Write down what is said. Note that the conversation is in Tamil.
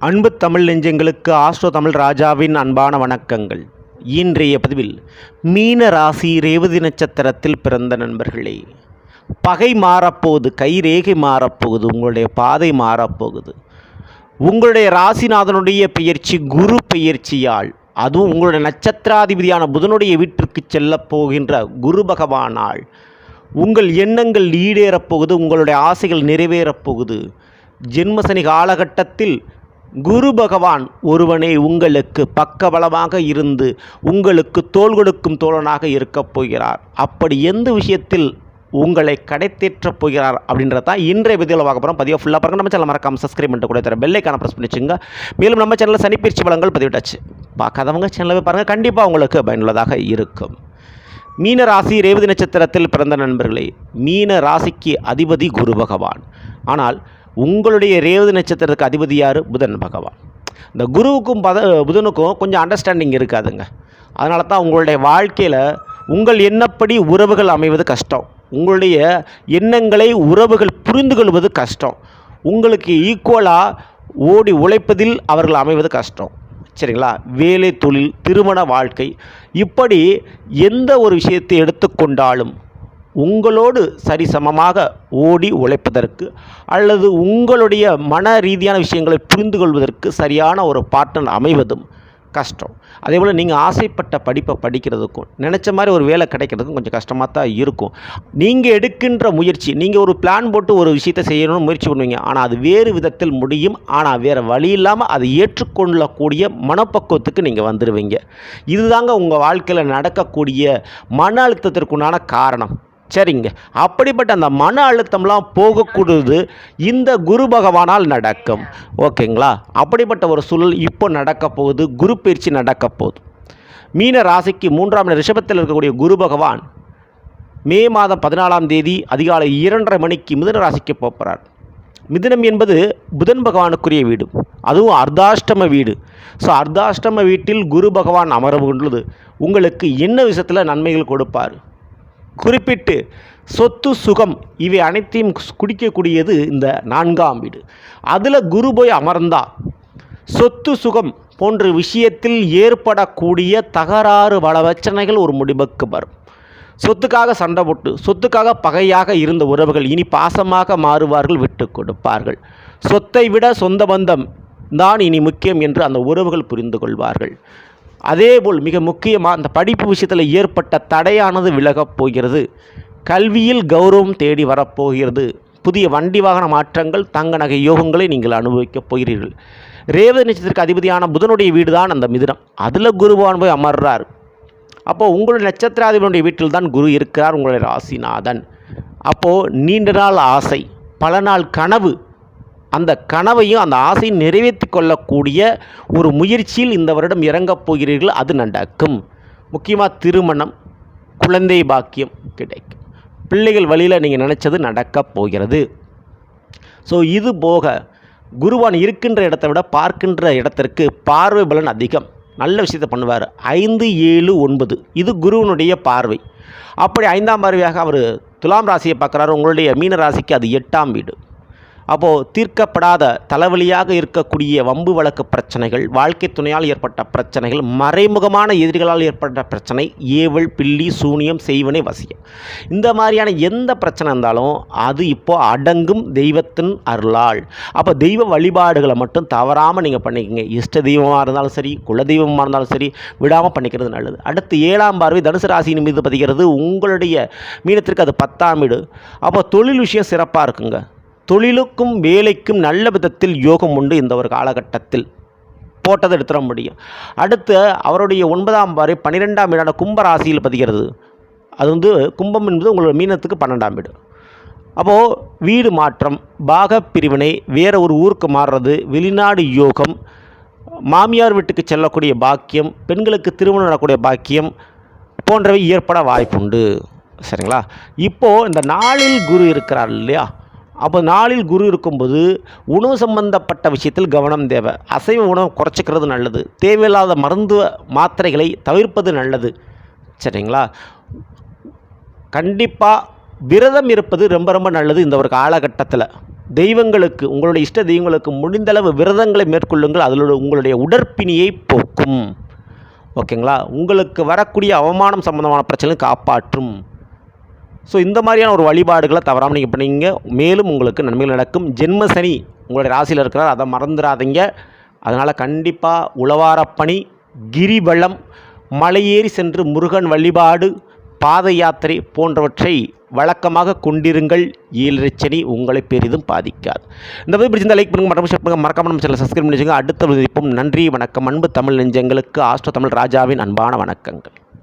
அன்பு தமிழ் நெஞ்சங்களுக்கு ஆஸ்ட்ரோ தமிழ் ராஜாவின் அன்பான வணக்கங்கள். இன்றைய பதிவில் மீன ராசி ரேவதி நட்சத்திரத்தில் பிறந்த நண்பர்களே, பகை மாறப்போகுது, கைரேகை மாறப்போகுது, உங்களுடைய பாதை மாறப்போகுது. உங்களுடைய ராசிநாதனுடைய பெயர்ச்சி குரு பெயர்ச்சியால், அதுவும் உங்களுடைய நட்சத்திராதிபதியான புதனுடைய வீட்டிற்கு செல்ல போகின்ற குரு பகவானால் உங்கள் எண்ணங்கள் ஈடேறப் போகுது, உங்களுடைய ஆசைகள் நிறைவேறப் போகுது. ஜென்மசனி காலகட்டத்தில் குரு பகவான் ஒருவனே உங்களுக்கு பக்கபலமாக இருந்து உங்களுக்கு தோள் கொடுக்கும் தோழனாக இருக்கப் போகிறார். அப்படி எந்த விஷயத்தில் உங்களை கடைத்தேற்றப் போகிறார் அப்படின்றதான் இன்றைய பதிவில் பார்க்க போகிறோம். பதிவை ஃபுல்லாக பாருங்கள். நம்ம சேனல் மறக்காமல் சப்ஸ்கிரைப் பண்ணிட்டு கூட தர பெல்லைக்கான ப்ரெஸ் பண்ணி வச்சுங்க. மேலும் நம்ம சேனலில் சனிப்பயிற்சி பலன்கள் பதிவிட்டாச்சு, பார்க்காதவங்க சேனலில் பாருங்கள், கண்டிப்பாக உங்களுக்கு பயனுள்ளதாக இருக்கும். மீன ராசி ரேவதி நட்சத்திரத்தில் பிறந்த நண்பர்களே, மீன ராசிக்கு அதிபதி குரு பகவான். ஆனால் உங்களுடைய ரேவதி நட்சத்திரத்துக்கு அதிபதி யார்? புதன் பகவான். இந்த குருவுக்கும் புதனுக்கும் கொஞ்சம் அண்டர்ஸ்டாண்டிங் இருக்காதுங்க. அதனால தான் உங்களுடைய வாழ்க்கையில் உங்கள் எண்ணப்படி உறவுகள் அமைவது கஷ்டம், உங்களுடைய எண்ணங்களை உறவுகள் புரிந்து கொள்வது கஷ்டம், உங்களுக்கு ஈக்குவலாக ஓடி உழைப்பதில் அவர்கள் அமைவது கஷ்டம். சரிங்களா? வேலை, தொழில், திருமண வாழ்க்கை, இப்படி எந்த ஒரு விஷயத்தை எடுத்துக்கொண்டாலும் உங்களோடு சரிசமமாக ஓடி உழைப்பதற்கு அல்லது உங்களுடைய மன ரீதியான விஷயங்களை புரிந்து கொள்வதற்கு சரியான ஒரு பார்ட்னர் அமைவதும் கஷ்டம். அதே போல் நீங்கள் ஆசைப்பட்ட படிப்பை படிக்கிறதுக்கும் நினச்ச மாதிரி ஒரு வேலை கிடைக்கிறதுக்கும் கொஞ்சம் கஷ்டமாக தான் இருக்கும். நீங்கள் எடுக்கின்ற முயற்சி, நீங்கள் ஒரு பிளான் போட்டு ஒரு விஷயத்தை செய்யணும்னு முயற்சி பண்ணுவீங்க, ஆனால் அது வேறு விதத்தில் முடியும். ஆனால் வேறு வழி இல்லாமல் அதை ஏற்றுக்கொள்ளக்கூடிய மனப்பக்குவத்துக்கு நீங்கள் வந்துடுவீங்க. இதுதாங்க உங்கள் வாழ்க்கையில் நடக்கக்கூடிய மன அழுத்தத்திற்குண்டான காரணம். சரிங்க, அப்படிப்பட்ட அந்த மன அழுத்தம்லாம் போகக்கூடாது இந்த குரு பகவானால் நடக்கும். ஓகேங்களா? அப்படிப்பட்ட ஒரு சூழல் இப்போ நடக்க போகுது. குரு பயிற்சி நடக்க போகுது. மீன ராசிக்கு 3ஆம் ரிஷபத்தில் இருக்கக்கூடிய குரு பகவான் மே மாதம் 14ஆம் தேதி அதிகாலை 2:30 மணிக்கு மிதுன ராசிக்கு போகிறார். மிதுனம் என்பது புதன் பகவானுக்குரிய வீடு, அதுவும் அர்த்தாஷ்டம வீடு. ஸோ அர்த்தாஷ்டம வீட்டில் குரு பகவான் அமர்வுன்றது உங்களுக்கு என்ன விஷயத்தில் நன்மைகள் கொடுப்பார்? குறிப்பிட்டு சொத்து, சுகம், இவை அனைத்தையும் குடிக்கக்கூடியது இந்த 4ஆம் வீடு. அதில் குரு போய் அமர்ந்தா சொத்து, சுகம் போன்ற விஷயத்தில் ஏற்படக்கூடிய தகராறு பிரச்சனைகள் ஒரு முடிவுக்கு வரும். சொத்துக்காக சண்டை போட்டு சொத்துக்காக பகையாக இருந்த உறவுகள் இனி பாசமாக மாறுவார்கள், விட்டு கொடுப்பார்கள். சொத்தை விட சொந்த பந்தம் தான் இனி முக்கியம் என்று அந்த உறவுகள் புரிந்து கொள்வார்கள். அதேபோல் மிக முக்கியமாக அந்த படிப்பு விஷயத்தில் ஏற்பட்ட தடையானது விலகப் போகிறது. கல்வியில் கௌரவம் தேடி வரப்போகிறது. புதிய வண்டி வாகன மாற்றங்கள், தங்க நகை யோகங்களை நீங்கள் அனுபவிக்கப் போகிறீர்கள். ரேவதி நட்சத்திரத்துக்கு அதிபதியான புதனுடைய வீடு தான் அந்த மிதுனம். அதில் குருவான் போய் அமர்றார். அப்போது உங்களுடைய நட்சத்திராதிபதியுடைய வீட்டில் தான் குரு இருக்கிறார், உங்களுடைய ராசிநாதன். அப்போது நீண்ட நாள் ஆசை, பல நாள் கனவு, அந்த கனவையும் அந்த ஆசையை நிறைவேற்றி கொள்ளக்கூடிய ஒரு முயற்சியில் இந்த வருடம் இறங்கப் போகிறீர்கள். அது நடக்கும். முக்கியமாக திருமணம், குழந்தை பாக்கியம் கிடைக்கும். பிள்ளைகள் வழியில் நீங்கள் நினச்சது நடக்கப் போகிறது. ஸோ இது போக குருவான் இருக்கின்ற இடத்தை விட பார்க்கின்ற இடத்திற்கு பார்வை பலன் அதிகம். நல்ல விஷயத்தை பண்ணுவார். 5, 7, 9 இது குருவனுடைய பார்வை. அப்படி 5ஆம் பார்வையாக அவர் துலாம் ராசியை பார்க்குறாரு. உங்களுடைய மீன ராசிக்கு அது 8ஆம் வீடு. அப்போது தீர்க்கப்படாத தலைவலியாக இருக்கக்கூடிய வம்பு வழக்கு பிரச்சனைகள், வாழ்க்கை துணையால் ஏற்பட்ட பிரச்சனைகள், மறைமுகமான எதிரிகளால் ஏற்பட்ட பிரச்சனை, ஏவல், பில்லி, சூனியம், செய்வனை, வசியம், இந்த மாதிரியான எந்த பிரச்சனை இருந்தாலும் அது இப்போது அடங்கும் தெய்வத்தின் அருளால். அப்போ தெய்வ வழிபாடுகளை மட்டும் தவறாமல் நீங்கள் பண்ணிக்கங்க. இஷ்ட தெய்வமாக இருந்தாலும் சரி, குல தெய்வமாக இருந்தாலும் சரி, விடாமல் பண்ணிக்கிறது நல்லது. அடுத்து 7ஆம் பார்வை தனுசு ராசியின் மீது பதிகிறது. உங்களுடைய மீனத்திற்கு அது 10ஆம் வீடு. அப்போ தொழில் விஷயம் சிறப்பாக இருக்குங்க. தொழிலுக்கும் வேலைக்கும் நல்ல விதத்தில் யோகம் உண்டு. இந்த ஒரு காலகட்டத்தில் போட்டதை எடுத்துட முடியும். அடுத்து அவருடைய 9ஆம் பார்வை 12ஆம் வீடான கும்பராசியில் பதிகிறது. அது கும்பம் என்பது உங்களோட மீனத்துக்கு 12ஆம் வீடு. அப்போது வீடு மாற்றம், பாக பிரிவினை, வேறு ஒரு ஊருக்கு மாறுறது, வெளிநாடு யோகம், மாமியார் வீட்டுக்கு செல்லக்கூடிய பாக்கியம், பெண்களுக்கு திருமணம் நடக்கூடிய பாக்கியம் போன்றவை ஏற்பட வாய்ப்புண்டு. சரிங்களா? இப்போது இந்த நாளில் குரு இருக்கிறார் இல்லையா? அப்போ நாளில் குரு இருக்கும்போது உணவு சம்பந்தப்பட்ட விஷயத்தில் கவனம் தேவை. அசைவ உணவு குறைச்சிக்கிறது நல்லது. தேவையில்லாத மருந்து மாத்திரைகளை தவிர்ப்பது நல்லது. சரிங்களா? கண்டிப்பாக விரதம் இருப்பது ரொம்ப ரொம்ப நல்லது இந்த ஒரு காலகட்டத்தில். தெய்வங்களுக்கு, உங்களுடைய இஷ்ட தெய்வங்களுக்கு முடிந்தளவு விரதங்களை மேற்கொள்ளுங்கள். அதில் உங்களுடைய உடற்பிணியை போக்கும். ஓகேங்களா? உங்களுக்கு வரக்கூடிய அவமானம் சம்பந்தமான பிரச்சனைகளை காப்பாற்றும். ஸோ இந்த மாதிரியான ஒரு வழிபாடுகளை தவறாமல் நீங்கள் பண்ணீங்க, மேலும் உங்களுக்கு நன்மைகள் நடக்கும். ஜென்ம சனி உங்களுடைய ராசியில் இருக்கிறார், அதை மறந்துடாதீங்க. அதனால் கண்டிப்பாக உழவாரப்பணி, கிரிவலம், மலையேறி சென்று முருகன் வழிபாடு, பாத யாத்திரை போன்றவற்றை வழக்கமாக கொண்டிருங்கள். 7 சனி உங்களை பெரிதும் பாதிக்காது. இந்த வீடியோ பிடிச்சிருந்தால் லைக் பண்ணுங்கள், மற்றும் ஷேர் பண்ணுங்கள், மறக்காம நம்ம சேனலை சப்ஸ்கிரைப் பண்ணி வச்சுக்கோங்க. அடுத்த வீடியோவில் நன்றி, வணக்கம். அன்பு தமிழ் நெஞ்சங்களுக்கு ஆஸ்ட்ரோ தமிழ் ராஜாவின் அன்பான வணக்கங்கள்.